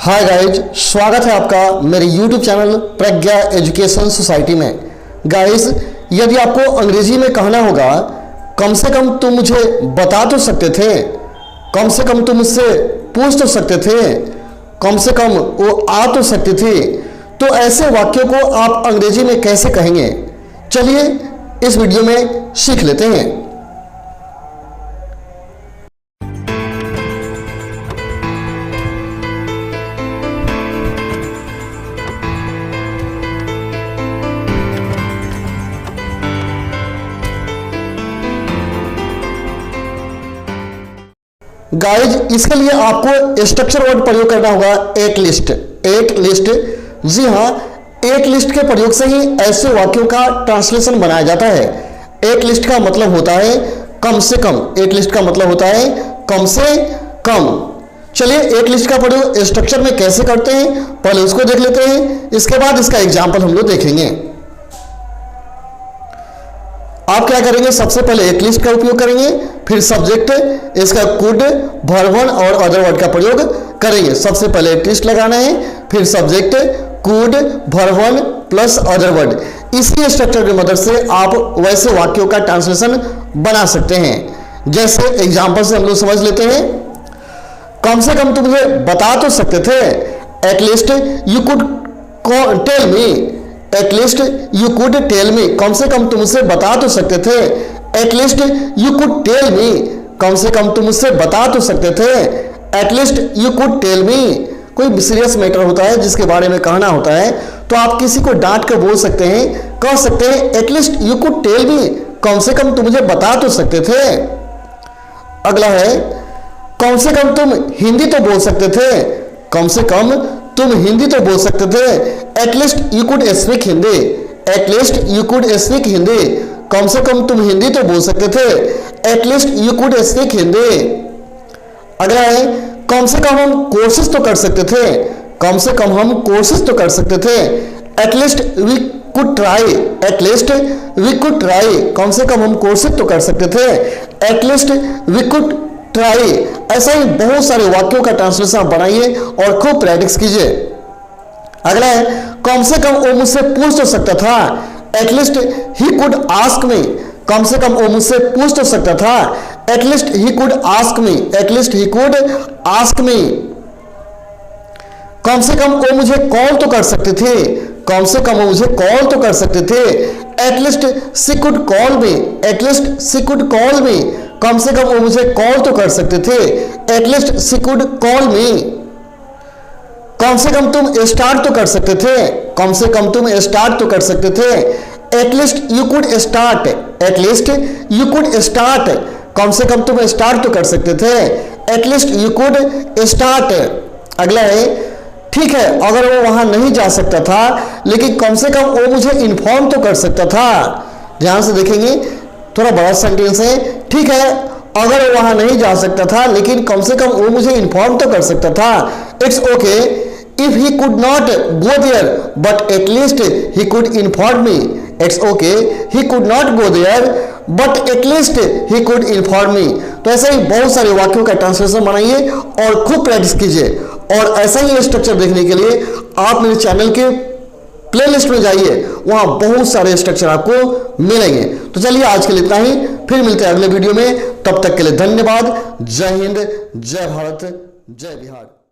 Hi guys, स्वागत है आपका मेरे YouTube चैनल प्रज्ञा एजुकेशन सोसाइटी में। गाइज, यदि आपको अंग्रेजी में कहना होगा कम से कम तुम मुझे बता तो सकते थे, कम से कम तुम मुझसे पूछ तो सकते थे, कम से कम वो आ तो सकती थी, तो ऐसे वाक्यों को आप अंग्रेजी में कैसे कहेंगे? चलिए इस वीडियो में सीख लेते हैं। गाइज, इसके लिए आपको स्ट्रक्चर वर्ड प्रयोग करना होगा एक लिस्ट। एक लिस्ट, जी हाँ, एक लिस्ट के प्रयोग से ही ऐसे वाक्यों का ट्रांसलेशन बनाया जाता है। एक लिस्ट का मतलब होता है कम से कम। एक लिस्ट का मतलब होता है कम से कम। चलिए एक लिस्ट का प्रयोग स्ट्रक्चर में कैसे करते हैं पहले उसको देख लेते हैं, इसके बाद इसका एग्जाम्पल हम लोग देखेंगे। आप क्या करेंगे, सबसे पहले एक लिस्ट का उपयोग करेंगे, फिर सब्जेक्ट, इसका कुड, वर्ब और अदर वर्ड का प्रयोग करेंगे। सबसे पहले एक लिस्ट लगाना है, फिर subject, could, verb plus other word. इसी स्ट्रक्चर की मदद से आप वैसे वाक्यों का ट्रांसलेशन बना सकते हैं। जैसे एग्जांपल से हम लोग समझ लेते हैं। कम से कम तुम मुझे बता तो सकते थे, at least you could tell me, at least you could tell me. कम से कम तुम मुझसे बता तो सकते थे, at least you could tell me. कम से कम तुम मुझसे बता तो सकते थे, at least you could tell me. कोई सीरियस मैटर होता है जिसके बारे में कहना होता है तो आप किसी को डांट कर बोल सकते हैं, कह सकते हैं at least you could tell me, कम से कम तुम मुझे बता तो सकते थे। अगला है, कम से कम तुम हिंदी तो बोल सकते थे, कम से कम तुम हिंदी तो बोल सकते थे, at least you could speak Hindi, at least you could speak Hindi. कम से कम तुम हिंदी तो बोल सकते थे, at least you could speak Hindi. अगला है, कम से कम हम कोशिश तो कर सकते थे, कम से कम हम कोशिश तो कर सकते थे, at least we could try, at least we could try. कम से कम हम कोशिश तो कर सकते थे, एटलीस्ट वी कुड ट्राई। ऐसा ही बहुत सारे वाक्यों का ट्रांसलेशन आप बनाइए और खूब प्रैक्टिस कीजिए। अगला है, कम से कम वो मुझसे पूछ तो सकता था, at least he could ask me. कम से कम वो मुझसे पूछ तो सकता था, at least he could ask me, at least he could ask me. कम से कम वो मुझे कॉल तो कर सकते थे, कम से कम वो मुझे कॉल तो कर सकते थे, at least she could call me, at least she could call me. कम से कम वो मुझे कॉल तो कर सकते थे, at least she could call me. कम से कम तुम स्टार्ट तो कर सकते थे, कम से कम तुम स्टार्ट तो कर सकते थे, at least you could start, at least you could start. कम से कम तुम स्टार्ट तो कर सकते थे, एटलीस्ट यू कुड स्टार्ट। अगला है, ठीक है अगर वो वहां नहीं जा सकता था लेकिन कम से कम वो मुझे इन्फॉर्म तो कर सकता था। ध्यान से देखेंगे, थोड़ा बड़ा सेंटेंस है। ठीक है अगर वो वहां नहीं जा सकता था लेकिन कम से कम वो मुझे इन्फॉर्म तो कर सकता था। It's okay if he could not go there but at least he could inform me. It's okay he could not go there but at least he could inform me. तो ऐसे ही बहुत सारे वाक्यों का ट्रांसलेशन बनाइए और खूब प्रैक्टिस कीजिए। और ऐसा ही स्ट्रक्चर देखने के लिए आप मेरे चैनल के प्लेलिस्ट में जाइए, वहां बहुत सारे स्ट्रक्चर आपको मिलेंगे। तो चलिए आज के लिए इतना ही, फिर मिलते हैं अगले वीडियो में। तब तक के लिए धन्यवाद। जय हिंद, जय भारत, जय बिहार।